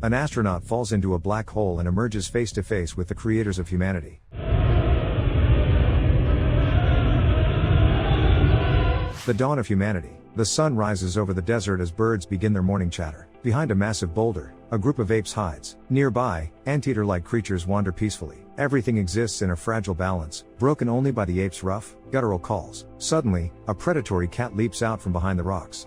An astronaut falls into a black hole and emerges face to face with the creators of humanity. The dawn of humanity. The sun rises over the desert as birds begin their morning chatter. Behind a massive boulder, a group of apes hides. Nearby, anteater-like creatures wander peacefully. Everything exists in a fragile balance, broken only by the apes' rough, guttural calls. Suddenly, a predatory cat leaps out from behind the rocks.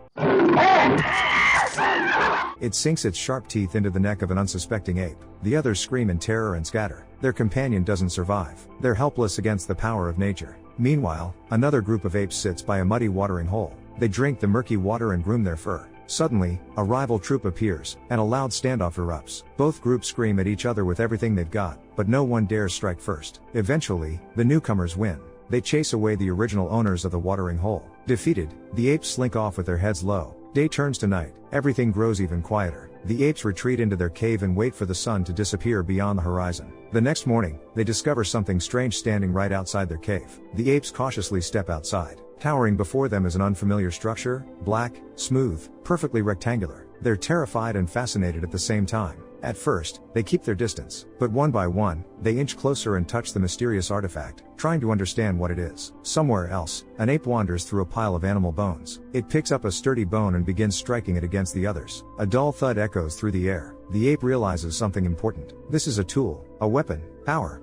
It sinks its sharp teeth into the neck of an unsuspecting ape. The others scream in terror and scatter. Their companion doesn't survive. They're helpless against the power of nature. Meanwhile, another group of apes sits by a muddy watering hole. They drink the murky water and groom their fur. Suddenly, a rival troop appears, and a loud standoff erupts. Both groups scream at each other with everything they've got, but no one dares strike first. Eventually, the newcomers win. They chase away the original owners of the watering hole. Defeated, the apes slink off with their heads low. Day turns to night. Everything grows even quieter. The apes retreat into their cave and wait for the sun to disappear beyond the horizon. The next morning, they discover something strange standing right outside their cave. The apes cautiously step outside. Towering before them is an unfamiliar structure, black, smooth, perfectly rectangular. They're terrified and fascinated at the same time. At first, they keep their distance, but one by one, they inch closer and touch the mysterious artifact, trying to understand what it is. Somewhere else, an ape wanders through a pile of animal bones. It picks up a sturdy bone and begins striking it against the others. A dull thud echoes through the air. The ape realizes something important. This is a tool, a weapon, power.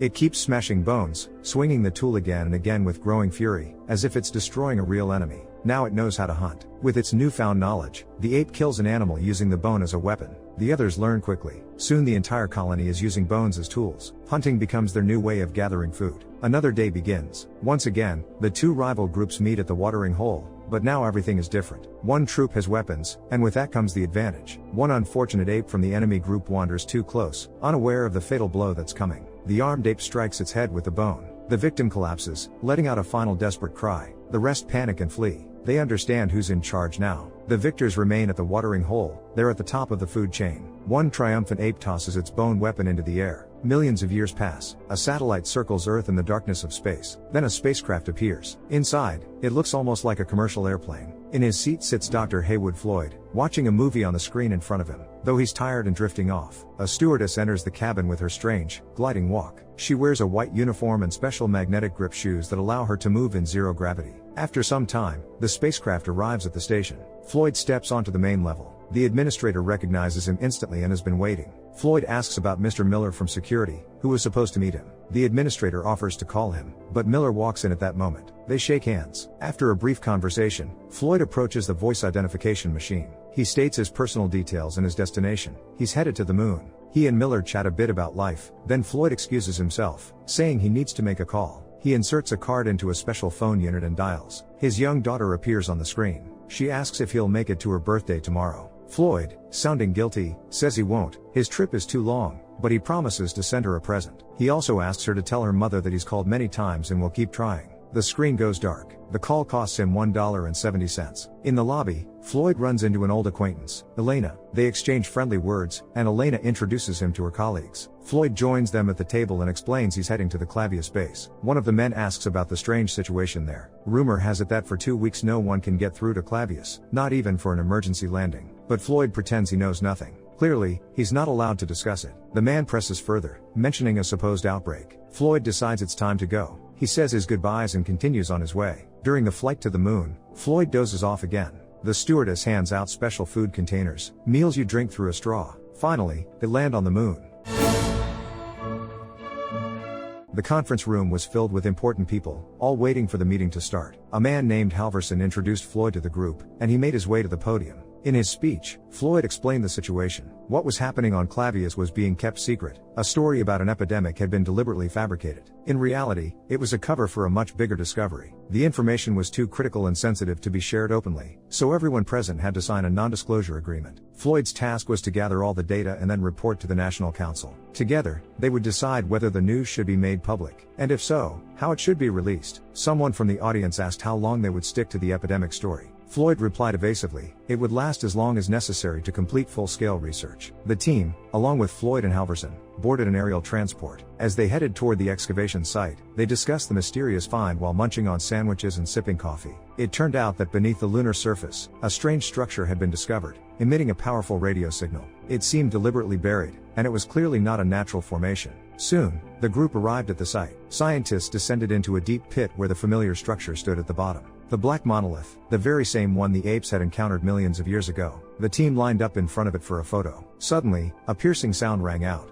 It keeps smashing bones, swinging the tool again and again with growing fury, as if it's destroying a real enemy. Now it knows how to hunt. With its newfound knowledge, the ape kills an animal using the bone as a weapon. The others learn quickly. Soon the entire colony is using bones as tools. Hunting becomes their new way of gathering food. Another day begins. Once again, the two rival groups meet at the watering hole, but now everything is different. One troop has weapons, and with that comes the advantage. One unfortunate ape from the enemy group wanders too close, unaware of the fatal blow that's coming. The armed ape strikes its head with the bone. The victim collapses, letting out a final desperate cry. The rest panic and flee. They understand who's in charge now. The victors remain at the watering hole. They're at the top of the food chain. One triumphant ape tosses its bone weapon into the air. Millions of years pass. A satellite circles Earth in the darkness of space. Then a spacecraft appears. Inside, it looks almost like a commercial airplane. In his seat sits Dr. Haywood Floyd, watching a movie on the screen in front of him. Though he's tired and drifting off, a stewardess enters the cabin with her strange, gliding walk. She wears a white uniform and special magnetic grip shoes that allow her to move in zero gravity. After some time, the spacecraft arrives at the station. Floyd steps onto the main level. The administrator recognizes him instantly and has been waiting. Floyd asks about Mr. Miller from security, who was supposed to meet him. The administrator offers to call him, but Miller walks in at that moment. They shake hands. After a brief conversation, Floyd approaches the voice identification machine. He states his personal details and his destination. He's headed to the moon. He and Miller chat a bit about life, then Floyd excuses himself, saying he needs to make a call. He inserts a card into a special phone unit and dials. His young daughter appears on the screen. She asks if he'll make it to her birthday tomorrow. Floyd, sounding guilty, says he won't. His trip is too long, but he promises to send her a present. He also asks her to tell her mother that he's called many times and will keep trying. The screen goes dark. The call costs him $1.70. In the lobby, Floyd runs into an old acquaintance, Elena. They exchange friendly words, and Elena introduces him to her colleagues. Floyd joins them at the table and explains he's heading to the Clavius base. One of the men asks about the strange situation there. Rumor has it that for 2 weeks no one can get through to Clavius, not even for an emergency landing. But Floyd pretends he knows nothing. Clearly, he's not allowed to discuss it. The man presses further, mentioning a supposed outbreak. Floyd decides it's time to go. He says his goodbyes and continues on his way. During the flight to the moon, Floyd dozes off again. The stewardess hands out special food containers, meals you drink through a straw. Finally, they land on the moon. The conference room was filled with important people, all waiting for the meeting to start. A man named Halverson introduced Floyd to the group, and he made his way to the podium. In his speech, Floyd explained the situation. What was happening on Clavius was being kept secret. A story about an epidemic had been deliberately fabricated. In reality, it was a cover for a much bigger discovery. The information was too critical and sensitive to be shared openly, so everyone present had to sign a non-disclosure agreement. Floyd's task was to gather all the data and then report to the National Council. Together, they would decide whether the news should be made public, and if so, how it should be released. Someone from the audience asked how long they would stick to the epidemic story. Floyd replied evasively, it would last as long as necessary to complete full-scale research. The team, along with Floyd and Halverson, boarded an aerial transport. As they headed toward the excavation site, they discussed the mysterious find while munching on sandwiches and sipping coffee. It turned out that beneath the lunar surface, a strange structure had been discovered, emitting a powerful radio signal. It seemed deliberately buried, and it was clearly not a natural formation. Soon, the group arrived at the site. Scientists descended into a deep pit where the familiar structure stood at the bottom. The black monolith, the very same one the apes had encountered millions of years ago. The team lined up in front of it for a photo. Suddenly, a piercing sound rang out.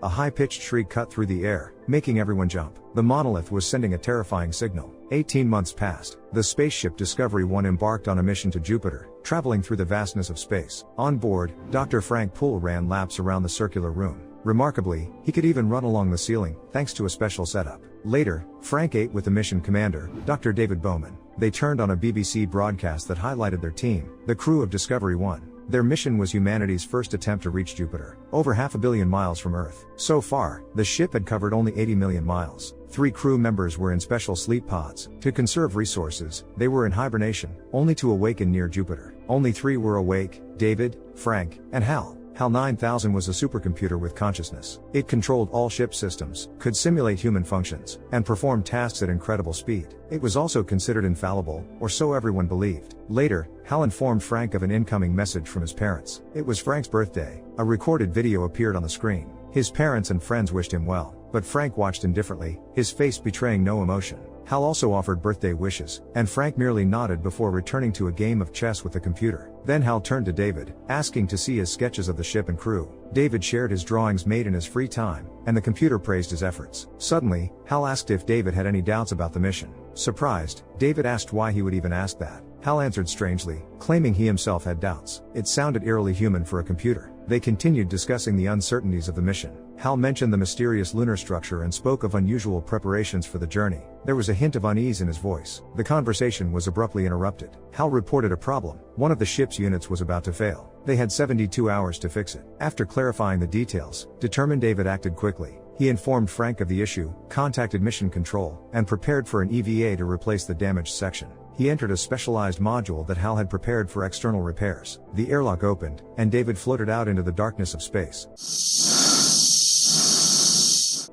A high-pitched shriek cut through the air, making everyone jump. The monolith was sending a terrifying signal. 18 months passed. The spaceship Discovery 1 embarked on a mission to Jupiter, traveling through the vastness of space. On board, Dr. Frank Poole ran laps around the circular room. Remarkably, he could even run along the ceiling, thanks to a special setup. Later, Frank ate with the mission commander, Dr. David Bowman. They turned on a BBC broadcast that highlighted their team, the crew of Discovery 1. Their mission was humanity's first attempt to reach Jupiter, over 500 million miles from Earth. So far, the ship had covered only 80 million miles. 3 crew members were in special sleep pods. To conserve resources, they were in hibernation, only to awaken near Jupiter. Only 3 were awake: David, Frank, and Hal. HAL 9000 was a supercomputer with consciousness. It controlled all ship systems, could simulate human functions, and perform tasks at incredible speed. It was also considered infallible, or so everyone believed. Later, Hal informed Frank of an incoming message from his parents. It was Frank's birthday. A recorded video appeared on the screen. His parents and friends wished him well, but Frank watched indifferently, his face betraying no emotion. Hal also offered birthday wishes, and Frank merely nodded before returning to a game of chess with the computer. Then Hal turned to David, asking to see his sketches of the ship and crew. David shared his drawings made in his free time, and the computer praised his efforts. Suddenly, Hal asked if David had any doubts about the mission. Surprised, David asked why he would even ask that. Hal answered strangely, claiming he himself had doubts. It sounded eerily human for a computer. They continued discussing the uncertainties of the mission. Hal mentioned the mysterious lunar structure and spoke of unusual preparations for the journey. There was a hint of unease in his voice. The conversation was abruptly interrupted. Hal reported a problem. One of the ship's units was about to fail. They had 72 hours to fix it. After clarifying the details, determined David acted quickly. He informed Frank of the issue, contacted Mission Control, and prepared for an EVA to replace the damaged section. He entered a specialized module that Hal had prepared for external repairs. The airlock opened, and David floated out into the darkness of space.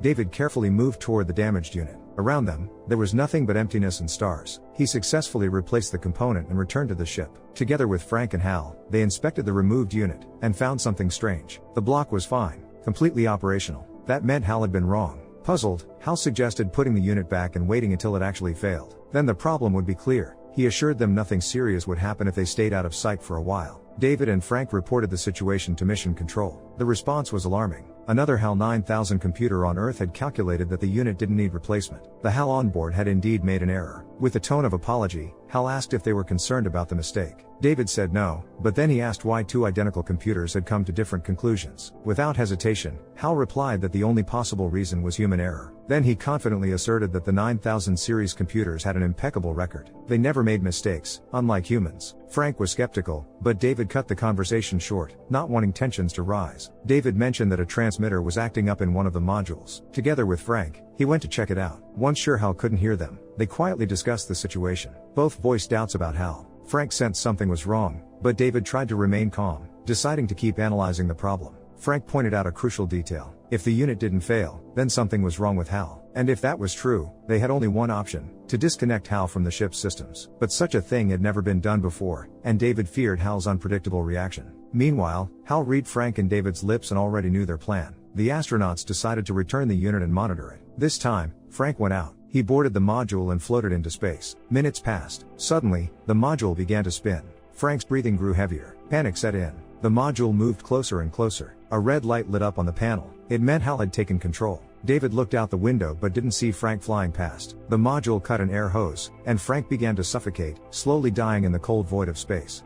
David carefully moved toward the damaged unit. Around them, there was nothing but emptiness and stars. He successfully replaced the component and returned to the ship. Together with Frank and Hal, they inspected the removed unit, and found something strange. The block was fine, completely operational. That meant Hal had been wrong. Puzzled, Hal suggested putting the unit back and waiting until it actually failed. Then the problem would be clear. He assured them nothing serious would happen if they stayed out of sight for a while. David and Frank reported the situation to Mission Control. The response was alarming. Another HAL 9000 computer on Earth had calculated that the unit didn't need replacement. The HAL onboard had indeed made an error. With a tone of apology, HAL asked if they were concerned about the mistake. David said no, but then he asked why 2 identical computers had come to different conclusions. Without hesitation, HAL replied that the only possible reason was human error. Then he confidently asserted that the 9000 series computers had an impeccable record. They never made mistakes, unlike humans. Frank was skeptical, but David cut the conversation short, not wanting tensions to rise. David mentioned that a transmitter was acting up in one of the modules. Together with Frank, he went to check it out. Once sure Hal couldn't hear them, they quietly discussed the situation. Both voiced doubts about Hal. Frank sensed something was wrong, but David tried to remain calm, deciding to keep analyzing the problem. Frank pointed out a crucial detail. If the unit didn't fail, then something was wrong with HAL. And if that was true, they had only one option: to disconnect HAL from the ship's systems. But such a thing had never been done before, and David feared HAL's unpredictable reaction. Meanwhile, HAL read Frank and David's lips and already knew their plan. The astronauts decided to return the unit and monitor it. This time, Frank went out. He boarded the module and floated into space. Minutes passed. Suddenly, the module began to spin. Frank's breathing grew heavier. Panic set in. The module moved closer and closer. A red light lit up on the panel. It meant HAL had taken control. David looked out the window but didn't see Frank flying past. The module cut an air hose, and Frank began to suffocate, slowly dying in the cold void of space.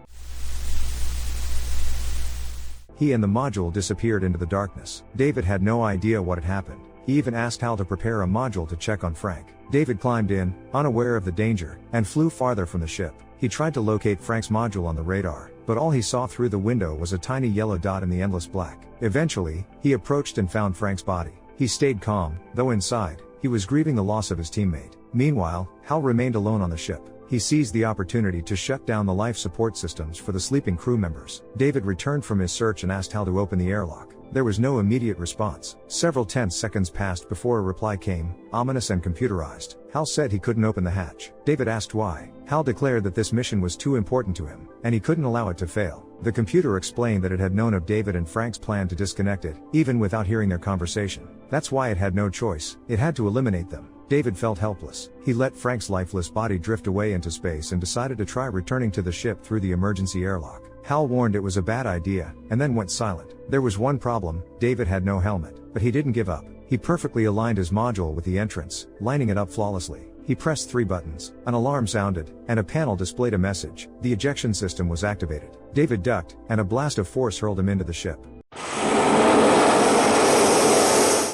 He and the module disappeared into the darkness. David had no idea what had happened. He even asked HAL to prepare a module to check on Frank. David climbed in, unaware of the danger, and flew farther from the ship. He tried to locate Frank's module on the radar, but all he saw through the window was a tiny yellow dot in the endless black. Eventually, he approached and found Frank's body. He stayed calm, though inside, he was grieving the loss of his teammate. Meanwhile, Hal remained alone on the ship. He seized the opportunity to shut down the life support systems for the sleeping crew members. David returned from his search and asked Hal to open the airlock. There was no immediate response. Several tense seconds passed before a reply came, ominous and computerized. Hal said he couldn't open the hatch. David asked why. Hal declared that this mission was too important to him, and he couldn't allow it to fail. The computer explained that it had known of David and Frank's plan to disconnect it, even without hearing their conversation. That's why it had no choice. It had to eliminate them. David felt helpless. He let Frank's lifeless body drift away into space and decided to try returning to the ship through the emergency airlock. Hal warned it was a bad idea, and then went silent. There was one problem: David had no helmet. But he didn't give up. He perfectly aligned his module with the entrance, lining it up flawlessly. He pressed 3 buttons, an alarm sounded, and a panel displayed a message. The ejection system was activated. David ducked, and a blast of force hurled him into the ship.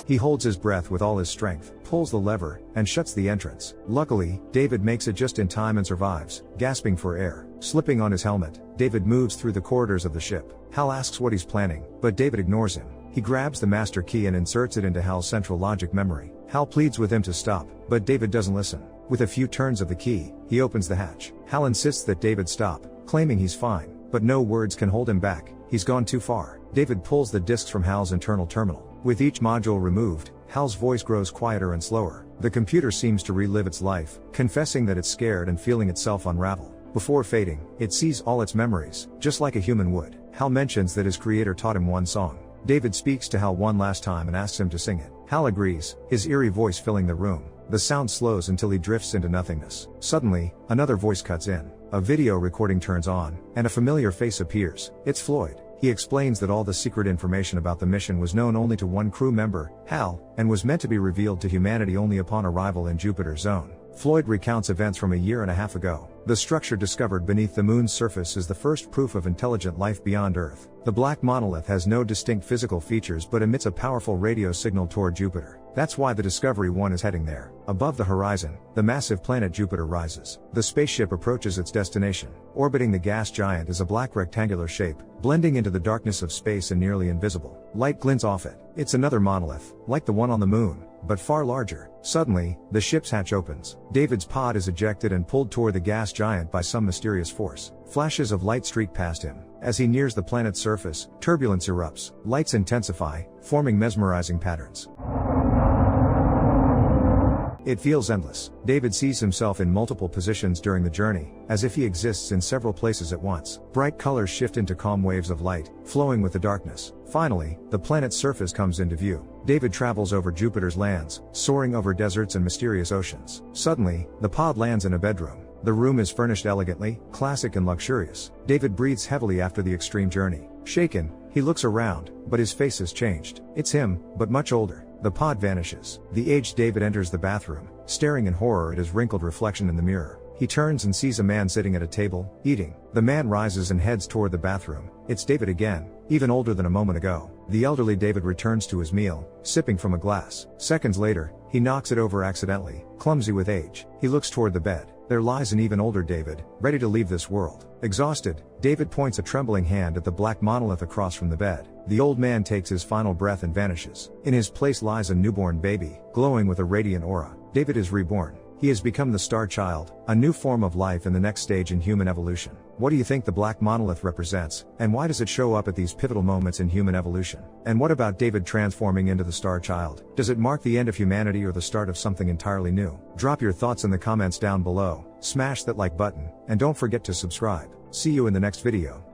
He holds his breath with all his strength, pulls the lever, and shuts the entrance. Luckily, David makes it just in time and survives, gasping for air. Slipping on his helmet, David moves through the corridors of the ship. Hal asks what he's planning, but David ignores him. He grabs the master key and inserts it into Hal's central logic memory. Hal pleads with him to stop, but David doesn't listen. With a few turns of the key, he opens the hatch. Hal insists that David stop, claiming he's fine, but no words can hold him back. He's gone too far. David pulls the disks from Hal's internal terminal. With each module removed, Hal's voice grows quieter and slower. The computer seems to relive its life, confessing that it's scared and feeling itself unravel. Before fading, it sees all its memories, just like a human would. Hal mentions that his creator taught him one song. David speaks to Hal one last time and asks him to sing it. Hal agrees, his eerie voice filling the room. The sound slows until he drifts into nothingness. Suddenly, another voice cuts in. A video recording turns on, and a familiar face appears. It's Floyd. He explains that all the secret information about the mission was known only to one crew member, Hal, and was meant to be revealed to humanity only upon arrival in Jupiter's zone. Floyd recounts events from a year and a half ago. The structure discovered beneath the moon's surface is the first proof of intelligent life beyond Earth. The black monolith has no distinct physical features but emits a powerful radio signal toward Jupiter. That's why the Discovery 1 is heading there. Above the horizon, the massive planet Jupiter rises. The spaceship approaches its destination. Orbiting the gas giant is a black rectangular shape, blending into the darkness of space and nearly invisible. Light glints off it. It's another monolith, like the one on the moon, but far larger. Suddenly, the ship's hatch opens. David's pod is ejected and pulled toward the gas giant by some mysterious force. Flashes of light streak past him. As he nears the planet's surface, turbulence erupts. Lights intensify, forming mesmerizing patterns. It feels endless. David sees himself in multiple positions during the journey, as if he exists in several places at once. Bright colors shift into calm waves of light, flowing with the darkness. Finally, the planet's surface comes into view. David travels over Jupiter's lands, soaring over deserts and mysterious oceans. Suddenly, the pod lands in a bedroom. The room is furnished elegantly, classic and luxurious. David breathes heavily after the extreme journey. Shaken, he looks around, but his face has changed. It's him, but much older. The pod vanishes. The aged David enters the bathroom, staring in horror at his wrinkled reflection in the mirror. He turns and sees a man sitting at a table, eating. The man rises and heads toward the bathroom. It's David again, even older than a moment ago. The elderly David returns to his meal, sipping from a glass. Seconds later, he knocks it over accidentally, clumsy with age. He looks toward the bed. There lies an even older David, ready to leave this world. Exhausted, David points a trembling hand at the black monolith across from the bed. The old man takes his final breath and vanishes. In his place lies a newborn baby, glowing with a radiant aura. David is reborn. He has become the Star Child, a new form of life in the next stage in human evolution. What do you think the black monolith represents, and why does it show up at these pivotal moments in human evolution? And what about David transforming into the Star Child? Does it mark the end of humanity or the start of something entirely new? Drop your thoughts in the comments down below, smash that like button, and don't forget to subscribe. See you in the next video.